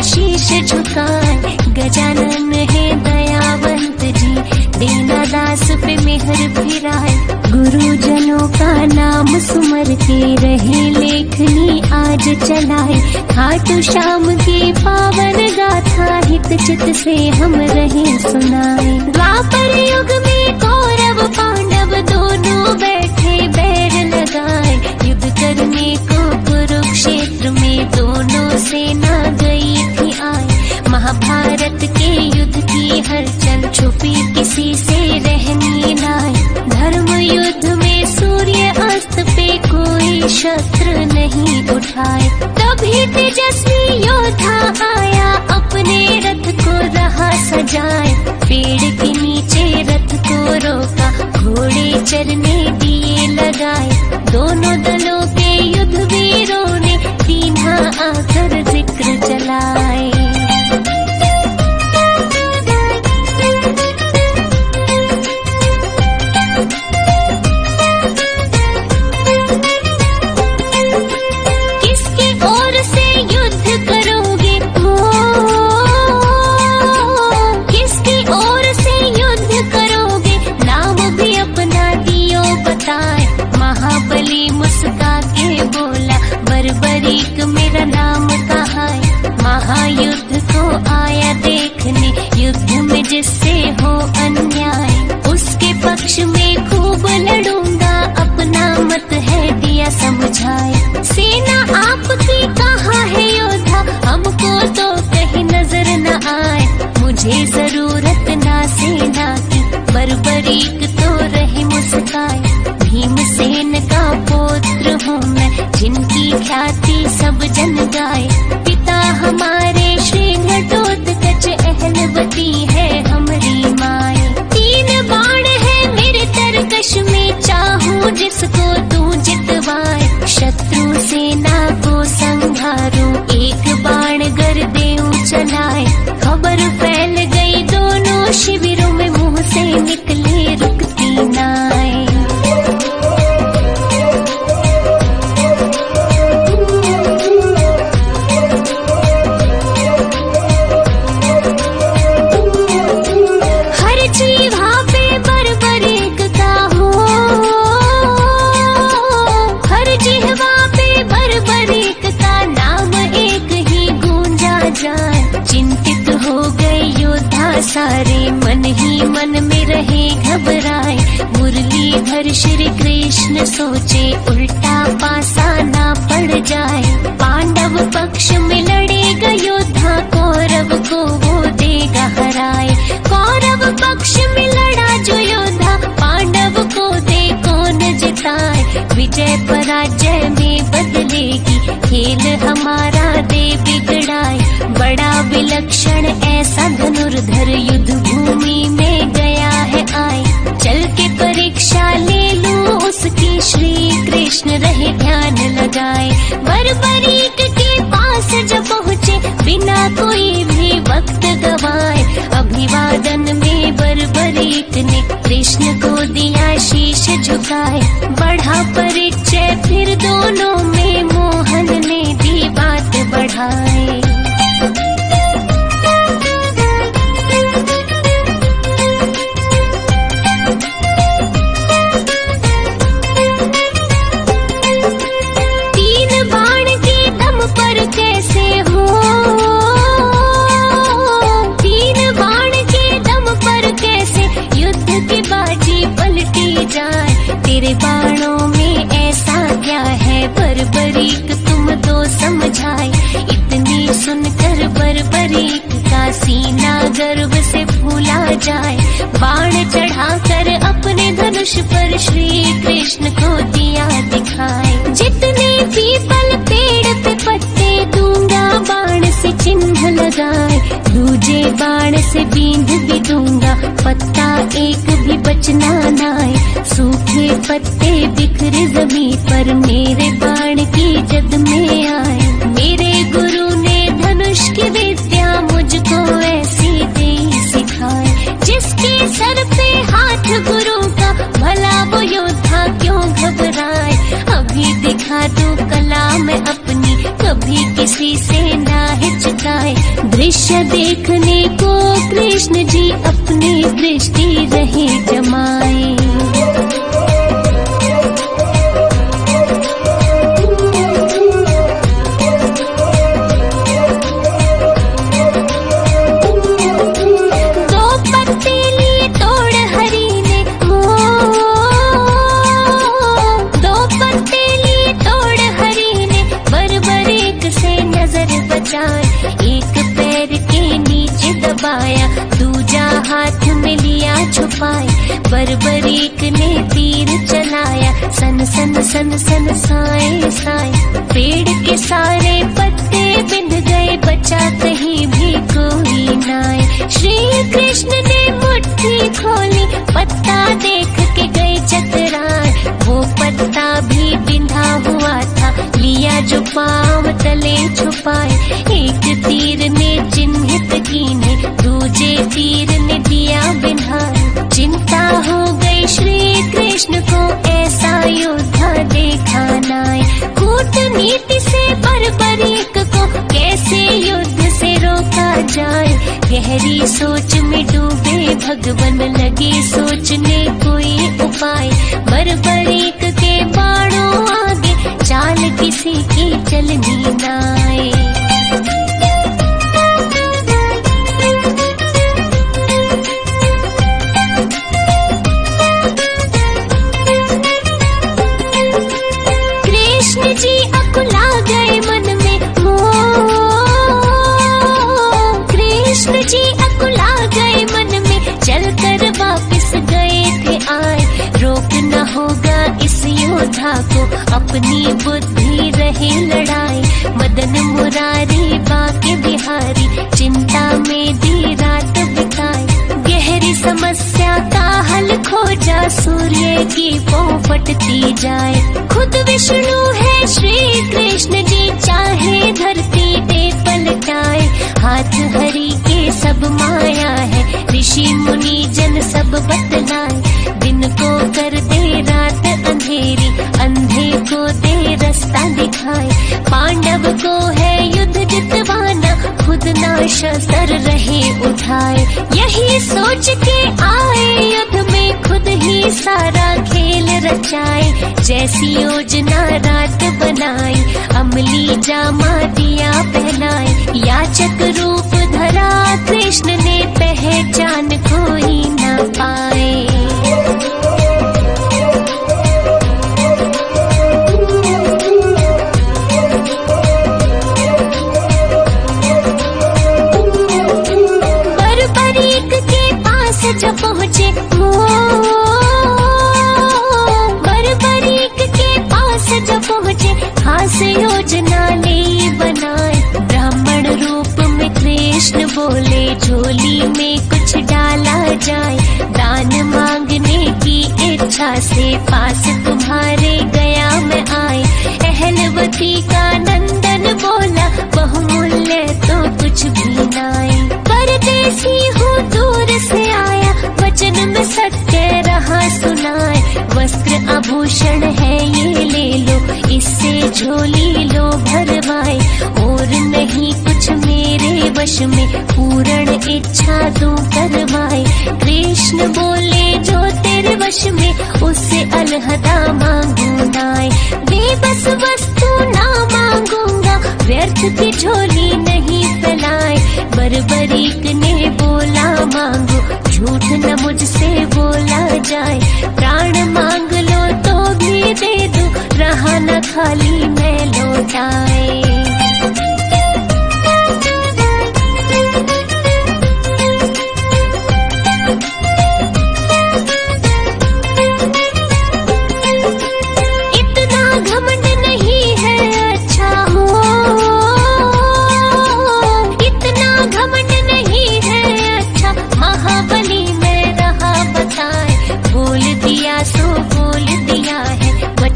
शीश झुकाए गजानन है दयावंत जी, दीना दास पे मेहर फिराए। गुरुजनों का नाम सुमर के रहे लेखनी आज चलाए। खाटू श्याम की पावन गाथा हित चित से हम रहे सुनाए। द्वापर युग में कौरव पांडव दोनों बैठे बैर लगाए। युद्ध करने को कुरुक्षेत्र में दोनों सेना गई थी आए। महाभारत के युद्ध की हलचल छुपी किसी से रहनी नाय। धर्म युद्ध में सूर्य अस्त पे कोई शस्त्र नहीं उठाए। तभी तेजस्वी योद्धा आया अपने रथ को रहा सजाए। पेड़ के नीचे रथ को रोका, घोड़े चरने दिए लगाए। दोनों दलों के युद्ध वीरों ने दीन्हा आकर जिक्र चलाए। किसकी ओर से युद्ध करोगे हो, किसकी ओर से युद्ध करोगे, नाम भी अपना दियो बताए। महाबली मुस्का के बोला, बर्बरीक मेरा नाम कहा है। महायुद्ध को आया देखने, युद्ध में जिससे हो अन्याय, उसके पक्ष में खूब लड़ूंगा, अपना मत है दिया समझाए। सेना आपकी कहाँ है योद्धा, हमको तो कहीं नजर न आए। मुझे जरूरत ना सेना की, बर्बरीक तो रहे मुस्काए। भीमसेन का पुत्र हूँ मैं, जिनकी ख्याति सब जन गाए। पिता हमारे श्री घटोत्कच, अहलवती है हमारी माए। 3 बाण है मेरे तरकश में, चाहूं जिसको तू जितवाए। शत्रु सेना को संहारूं, एक बाण गर देऊं चलाए। खबर फैल गई दोनों शिविरों में, मुंह से निकले रुकती नाय। चिंतित हो गए योद्धा सारे, मन ही मन में रहे घबराए। मुरलीधर श्री कृष्ण सोचे, उल्टा पासा ना पड़ जाए। पांडव पक्ष में लड़ेगा योद्धा, कौरव को वो देगा हराए। कौरव पक्ष में लड़ा जो योद्धा, पांडव को दे कौन जिताए। विजय पराजय में बदलेगी, खेल हमारा दे बिगड़ाए। बड़ा विलक्षण ऐसा धनुर्धर, युद्ध भूमि में गया है आए। चल के परीक्षा ले लूं उसकी, श्री कृष्ण रहे ध्यान लगाए। बर्बरीक के पास जब पहुँचे, बिना कोई भी वक्त गवाए। अभिवादन में बर्बरीक ने कृष्ण को दिया शीश झुकाए। बढ़ा परिचय फिर दोनों में, मोहन ने दी बात बढ़ाए। तेरे बाणों में ऐसा क्या है, बर्बरीक तुम तो समझाए। इतनी सुनकर बर्बरीक का सीना गर्व से फूला जाए। बाण चढ़ाकर अपने धनुष पर श्री कृष्ण को दिया दिखाए। जितने पीपल पेड़ पे पत्ते दूंगा, बाण से चिन्ह लगाए। दूजे बाण से बींध भी दूंगा, पत्ता एक भी बचना नाए। सूखे पत्ते बिखरे जमीन पर मेरे बाण की जद में आए। मेरे गुरु ने धनुष की विद्या मुझको ऐसी दे सिखाए। जिसके सर पे हाथ गुरु का भला वो योद्धा क्यों घबराए। अभी दिखा दूं कला मैं अपनी, कभी किसी से ना हिचकाए। दृश्य देखने को कृष्ण जी अपनी दृष्टि रहे जमाए। एक पैर के नीचे दबाया, दूजा हाथ में लिया छुपाए। बरबरीक ने तीर चलाया, सन सन सन सन साए साए। पेड़ के सारे पत्ते बिंद गए, बचा कहीं भी कोई नाए। श्री कृष्ण ने मुट्ठी खोली, पत्ता देख के गए चकराए। वो पत्ता भी बिंधा हुआ था, लिया जो पांव तले छुपाए। एक तीर ने चिन्हित कीने, दूजे तीर ने दिया बिन्हाए। चिंता हो गई श्री कृष्ण को, ऐसा योद्धा देखा नाए। कूटनीति से बरबरीक को कैसे युद्ध से रोका जाए। गहरी सोच में डूबे भगवन, लगे सोचने कोई उपाय। बरबरीक के बाणों आगे चाल किसी की चलनी नाए। कृष्ण जी अकुला गए मन में, कृष्ण जी अकुला गए मन में। चलकर वापस गए थे आए, रोकना होगा इस योद्धा को, अपनी बुद्धि रहे लड़ाए। मदन मुरारी बाके बिहारी, चिंता में दी रात बिताए। गहरी समस्या का हल खोजा, सूर्य की पौ फटती जाए। खुद विष्णु है श्री कृष्ण जी, चाहे धरती पे पलटाए। हाथ हरि के सब माया है, ऋषि मुनि जन सब बतलाए। दिन को कर दे रात अंधेरी, अंधे को दे रास्ता दिखाए। पांडव को है युद्ध जितवाना, खुद ना शस्त्र रहे उठाए। यही सोच के आए युद्ध में, खुद ही सारा खेल रचाए। जैसी योजना रात बनाई, अमली जामा दिया पहनाए। याचक रूप धरा कृष्ण ने, पहचान कोई न पाए। बरबरीक के पास जब पहुँचे, बरबरीक के पास जब पहुँचे, खास योजना ले बनाए। ब्राह्मण रूप में कृष्ण बोले, झोली में कुछ डाला जाए। दान मांगने की इच्छा से पास तुम्हारे गया मैं आए। अहलवती का नंदन बोला, बहुमूल्य तो कुछ भी नाए। परदेसी हूँ दूर से आया, वचन में सत्य रहा सुनाए। वस्त्र आभूषण है ये ले लो, इससे झोली लो भरवाए। और नहीं कुछ मेरे वश में, पूर्ण इच्छा दूं करवाए। कृष्ण बोले जो तेरे वश में, उससे अलहदा मांगू नाए। बेबस वस्तु ना मांगूंगा, व्यर्थ की झोली नहीं फैलाए। बरबरीक ने बोला मांगो, झूठ न मुझसे बोला जाए। प्राण मांग लो तो भी दे दूं, रहा न खाली मैं लौटाए।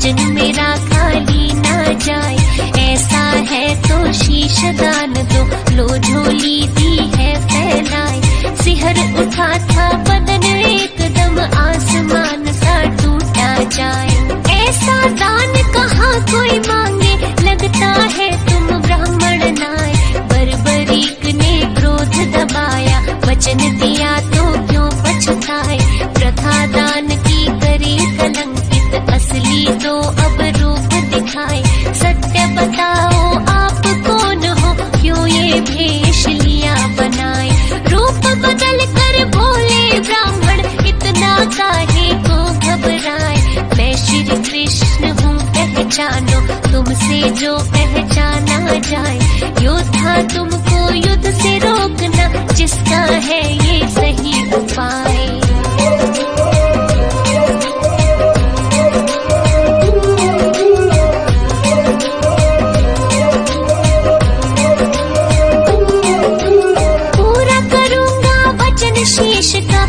भजन मेरा खाली ना जाए। ऐसा है तो शीश दान दो, लो झोली दी है फैलाए। सिहर उठा था बदन एकदम आसमान सा टूटा जाए। ऐसा दान कहाँ कोई मांगे, लगता है तुम ब्राह्मण नाय। बर्बरीक ने क्रोध दबाया, वचन दिया तो क्यों पछताए। प्रथा दान की करे कलंकित, असली तो अब रूप दिखाए। सत्य बताओ आप कौन हो, क्यों ये भेष लिया बनाए। रूप बदल कर बोले ब्राह्मण, इतना काहे को घबराए। मैं श्री कृष्ण हूँ पहचानो, तुमसे जो पहचाना जाए। योद्धा तुमको युद्ध से रोकना, जिसका है ये सही उपाय। पूरा करूंगा वचन शीश का,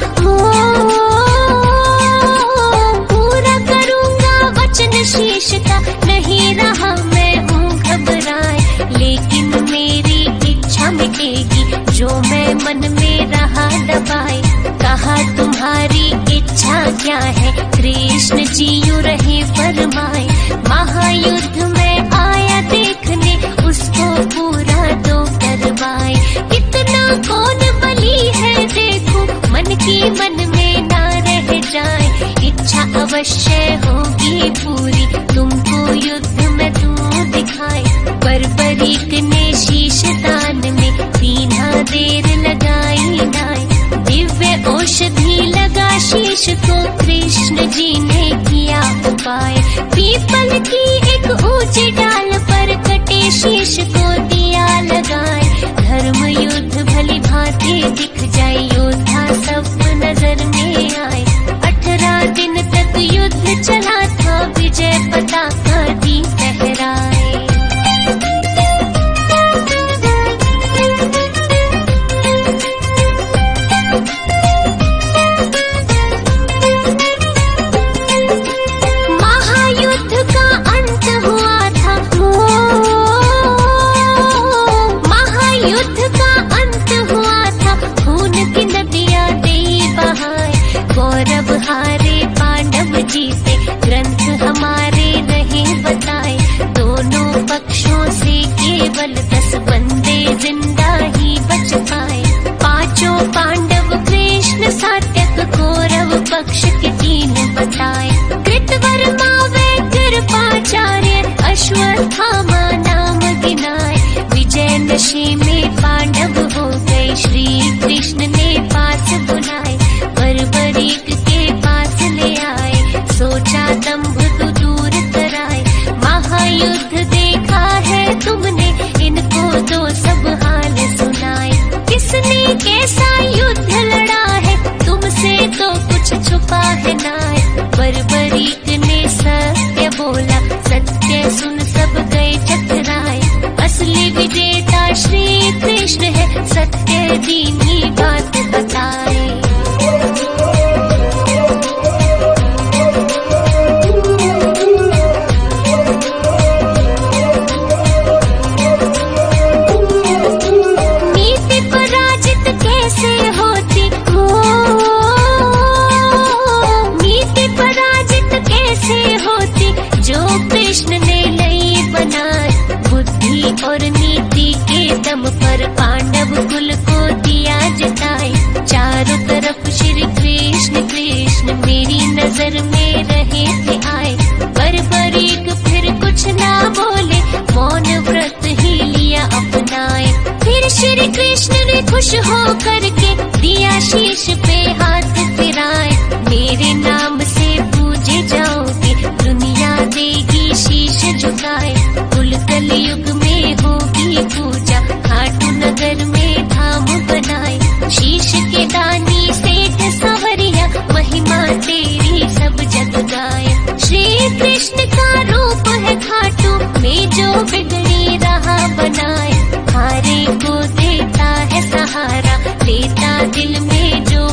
पूरा करूंगा वचन शीश का। नहीं रहा मैं हूँ घबराए, लेकिन मेरी इच्छा मिटेगी जो मैं मन में रहा दबाए। कहा तुम्हारी इच्छा क्या है, कृष्ण जी यूं रहे फरमाए। महायुद्ध में आया देखने, उसको पूरा तो करवाए। कितना कौन बली है देखो, मन की मन में ना रह जाए। इच्छा अवश्य होगी पूरी, तुमको युद्ध में तू दिखाए। बर्बरीक ने शीश दान में दीना देर लगाई नाय। दिव्य औषधि लगा शीश को, कृष्ण जी ने किया उपाय। पीपल की एक ऊंची डाल पर कटे शीश को दिया लगाए। धर्म युद्ध भली भांति दिख जाए, योद्धा सब नजर में आए। 18 दिन तक युद्ध चला था, विजय पताका दी लहराए। महायुद्ध का अंत हुआ था, महायुद्ध का अंत हुआ था। खून की नदियां दे बहाए, कौरव हारे पांडव जीते। ग्रंथ हमारे रहे बताए, दोनों पक्षों से केवल 10 बंदे जिंदा ही बच पाए। पांचों पांडव कृष्ण सात्यक, कौरव पक्ष के 3 बताए। कृतवर्मा व कृपाचार्य, अश्वत्थामा नाम गिनाए। विजय नशे में पांडव हो गए, श्री कृष्ण ने पास बुलाए। बर्बरीक के पास ले आए, सोचा दंभ तो दूर कराए। महायुद्ध देखा है तुमने, इनको तो सब हाल सुनाए। किसने कैसा युद्ध लड़ा है, तुमसे तो कुछ छुपा है नाय। बर्बरीक ने सत्य बोला, सत्य सुन सब गए चकराए। असली विजेता श्री कृष्ण है, सत्य दीनी बात बताए। नीति पराजित कैसे होती, नीति पराजित कैसे होती, जो कृष्ण ने लई बनाए। बुद्धि और नीति के दम पर पांडव कुल को दिया जिताए। चारों तरफ श्री कृष्ण कृष्ण मेरी नजर में रहे थे आए। बर्बरीक फिर कुछ ना बोले, मौन व्रत ही लिया अपनाए। फिर श्री कृष्ण ने खुश हो करके दिया शीश पे हाथ फिराए। मेरे नाम से पूजे जाओगे, दुनिया देगी शीश झुकाए। कुल कलयुग में होगी पूजा, खाटू नगर में धाम बनाए। शीश के दानी सेठ संवरिया, महिमा तेरी सब जग गाए। श्री कृष्ण का रूप है खाटू में, जो बिगड़ी राह बनाए। हारे को देता है सहारा, लेता दिल में जो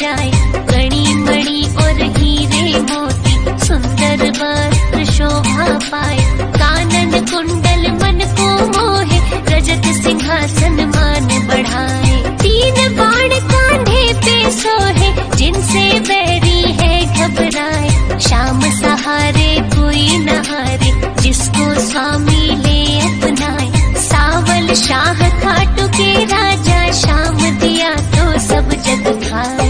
जाए। कड़ी मणि और हीरे मोती सुंदर वस्त्र शोभा पाए। कानन कुंडल मन को मोहे, रजत सिंहासन मान बढ़ाए। 3 बाण कांधे पे सोहे, जिनसे बैरी है घबराए। शाम सहारे कोई न हारे, जिसको स्वामी ले अपनाए। सावल शाह खाटू के राजा, शाम दिया तो सब जग खाए।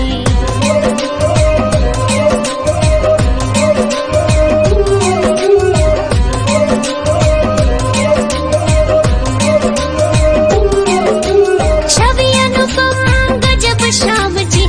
छवि अनुपम गजब श्याम जी,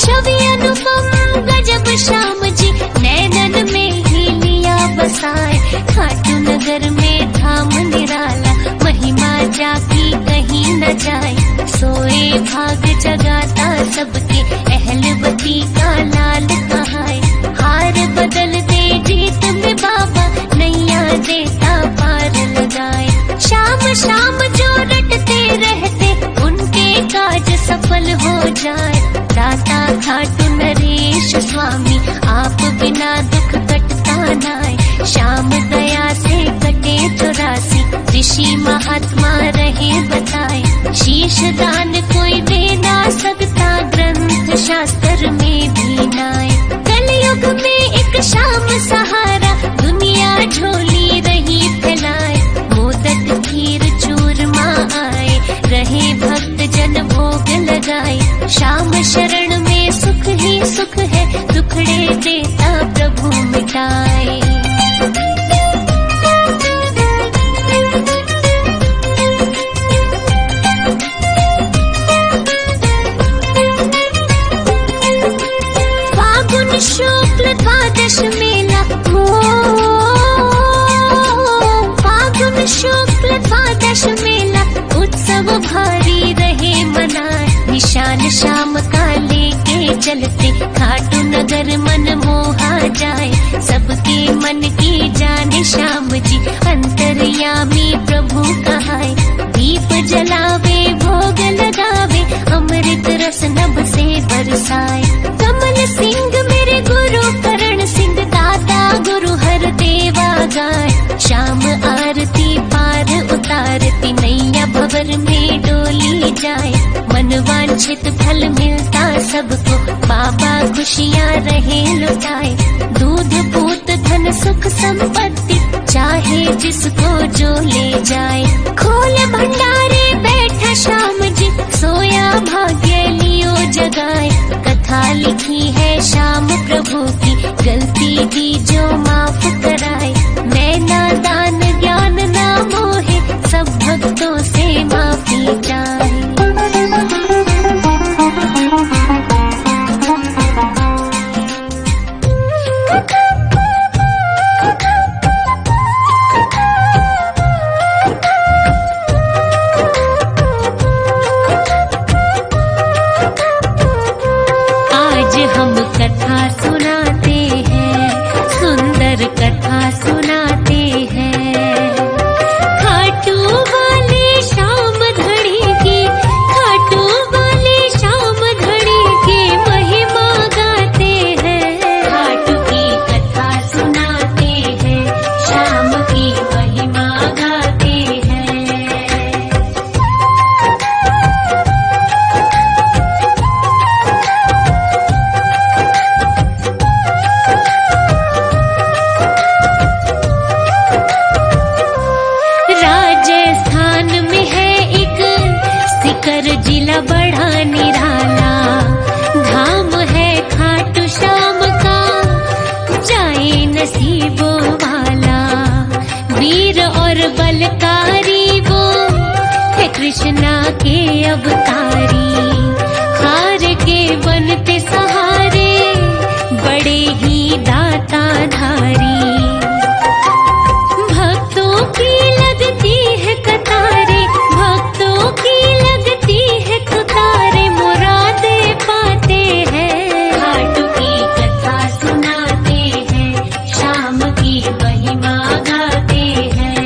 छवि अनुपम गजब श्याम जी, नैनन में ही लिया बसाए। खाटू नगर में धाम निराला, महिमा जाकी कहीं न जाए। सोए भाग जगाता सबके, अहलवती का लाल कहाए। हार बदल दे जीत में बाबा, नैया देता पार लगाए। शाम शाम जो रटते रहते, उनके काज सफल हो जाए। दाता खाटू नरेश स्वामी, आप बिना दुख कटता नाय। श्याम दया से कटे 84, ऋषि महात्मा रहे बताए। शीश दान कोई दे ना सकता, ग्रंथ शास्त्र में भी नाय। कलयुग में एक शाम सहारा, दुनिया झोली रही फैलाए। मोदक खीर चूरमा आए, रहे भक्त जन भोग लगाए। श्याम शरण में सुख ही सुख है, दुखड़े देता प्रभु मिटाए। फागुन शुक्ल द्वादश मेला, फागुन शुक्ल द्वादश मेला, उत्सव भारी रहे मनाए। निशान शाम का लेके चलते, खाटू नगर मन मोहा जाए। सबके मन की जाने श्याम जी, अंतर्यामी प्रभु कहाए। दीप जलावे भोग लगावे, अमृत रस नभ से बरसाए। कमल सिंह मेरे गुरु करण सिंह, दादा गुरु हर देवा गाए। श्याम आरती पार उतारती, नैया भंवर में डोली जाए। मन वांछित फल मिलता सबको, बाबा खुशियाँ रहे लुटाए। दूध पूत धन सुख संपत्ति, चाहे जिसको जो ले जाए। खोल भंडारे बैठा श्याम जी, सोया भाग्य लियो जगाए। कथा लिखी है श्याम प्रभु की, गलती दी जो माफ कराए। मैं नादान ज्ञान ना मोहे, सब भक्तों से माफी चाहे। आज हम कथा सुनाते हैं, सुंदर कथा सुनाते हैं। खाटू वाले श्याम धड़ी की, खाटू वाले श्याम धड़ी की महिमा गाते हैं। खाटू की कथा सुनाते हैं, श्याम की महिमा गाते हैं। राजस्थान में है एक सीकर जिला बड़ा निराला, धाम है खाटू श्याम का, जाए नसीबों वाला। वीर और बलकारी वो है, कृष्णा के अवतारी। हार के बनते सहारे, बड़े ही दाता धारी। भक्तों की लगती है कतारे, भक्तों की लगती है कतारे, मुरादे पाते हैं। खाटू की कथा सुनाते हैं, श्याम की महिमा गाते हैं।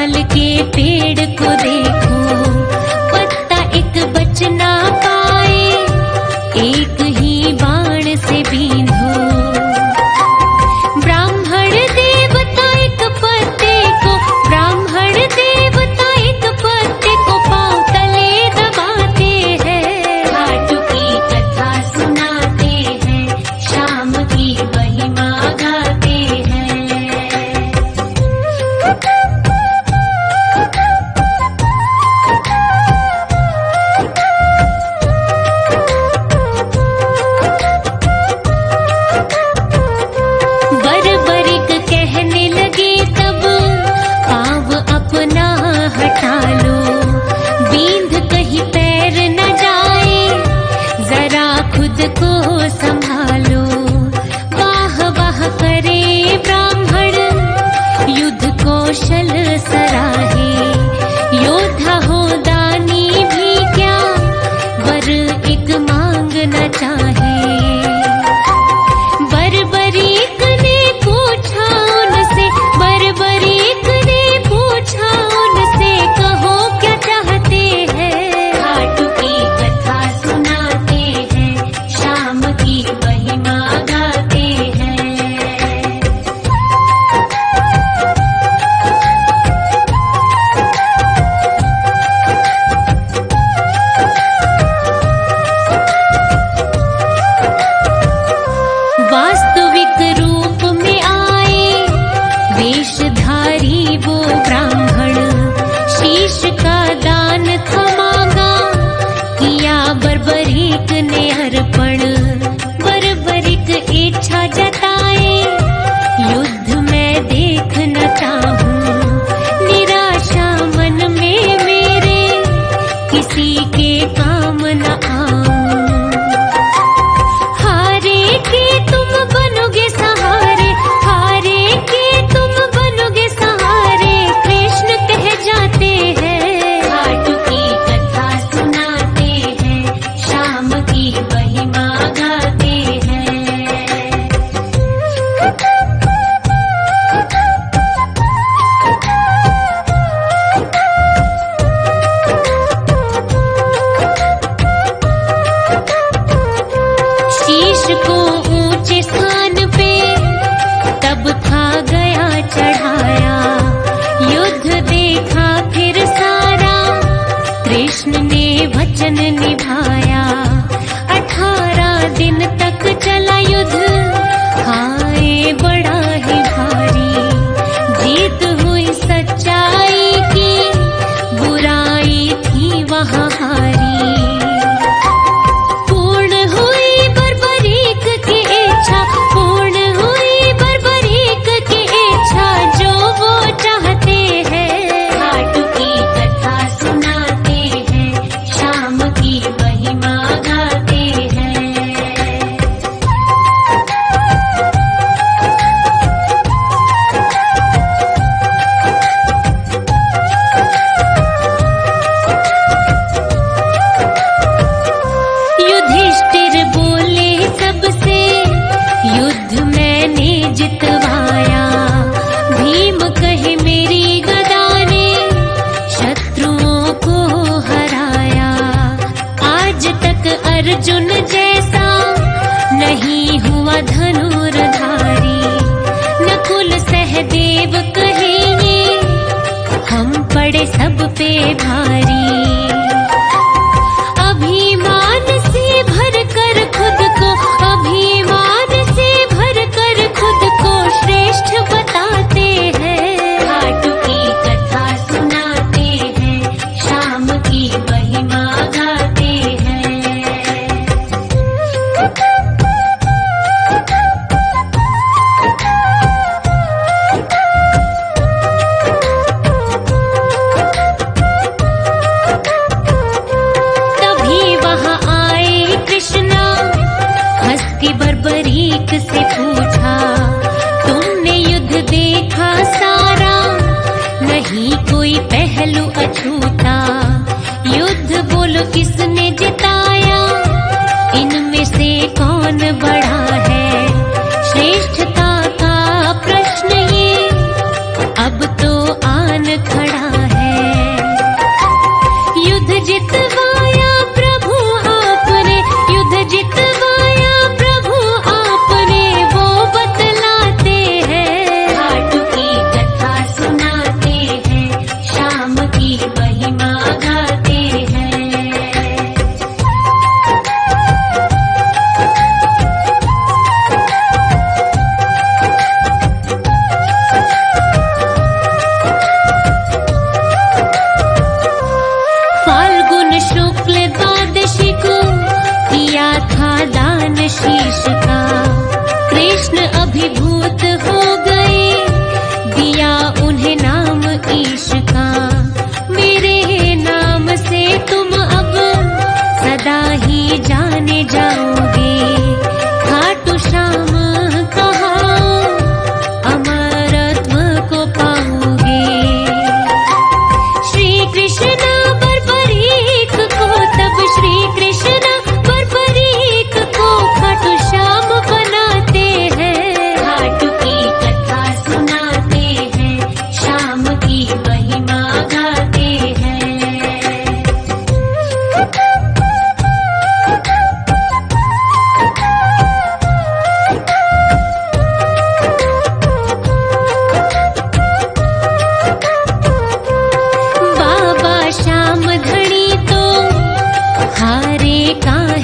पीपल के पेड़ को देखो, पत्ता एक बच ना पाए, एक ही बाण से बींधो। ब्राह्मण देवता एक पत्ते को, ब्राह्मण देवता एक पत्ते को पांव तले दबाते हैं। घाट की कथा सुनाते हैं, शाम की महिमा गाते हैं। बरबरिक कहने लगे तब, पाँव अपना हटा लो, बींध कहीं पैर न जाए, जरा खुद को संभालो। वाह वाह करे ब्राह्मण, युद्ध कौशल सराहे, योद्धा हो दानी भी क्या, वर एक मांग न चाहे। बरबरीक ने पूछा उनसे, बरबरीक ने पूछा उनसे, कहो क्या चाहते हैं। घाट की कथा सुनाते हैं, शाम की महिमा गाते हैं। वास्तविक रूप में आए, वेशधारी वो ब्राह्मण, शीश का दान था मांगा, किया बरबरीक ने अर्पण। बरबरीक इच्छा जताए, युद्ध में देखना चाहूं, निराशा मन में मेरे, किसी के काम न आऊं। हारे के तुम बनोगे सहारे, हारे के तुम बनोगे सहारे, कृष्ण कह जाते हैं। घाट की कथा सुनाते हैं, शाम की महिमा गाते हैं। शीश को ऊंचे स्थान पे तब था गया चढ़ाया, युद्ध देखा फिर सारा, कृष्ण ने वचन निभाया। 18 दिन तक चला युद्ध, हाय बड़ा ही भारी, जीत हुई सच्चाई की, बुराई थी वहाँ हारी। पूर्ण हुई बरबरीक की इच्छा, पूर्ण हुई बरबरीक की इच्छा, जो वो चाहते हैं। घाट की कथा सुनाते हैं, शाम की महिमा गाते हैं। युधिष्ठिर बोले सबसे, युद्ध मैंने जितवाया, भीम कहे मेरी गदा ने, शत्रुओं को हराया। आज तक अर्जुन जैसा नहीं हुआ धनुर्धारी, नकुल सहदेव कहे ये, हम पड़े सब पे भारी। अभिमान से भर कर खुद को, अभिमान से भर कर खुद को श्रेष्ठ बताते हैं। घाट की कथा सुनाते हैं, शाम की महिमा गाते हैं। बरबरीक से पूछा, तुमने युद्ध देखा सारा, नहीं कोई पहलू अछूता, युद्ध बोलो किसने जिताया, इनमें से कौन बड़ा है, श्रेष्ठता का प्रश्न ये अब तो आन खड़ा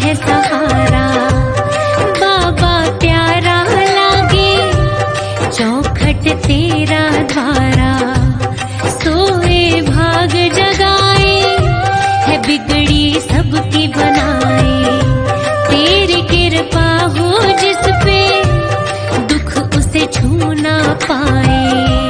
है सहारा। बाबा प्यारा लागे चौखट तेरा द्वारा, सोए भाग जगाए है बिगड़ी सबकी बनाए। तेरी कृपा हो जिस पे दुख उसे छू ना पाए।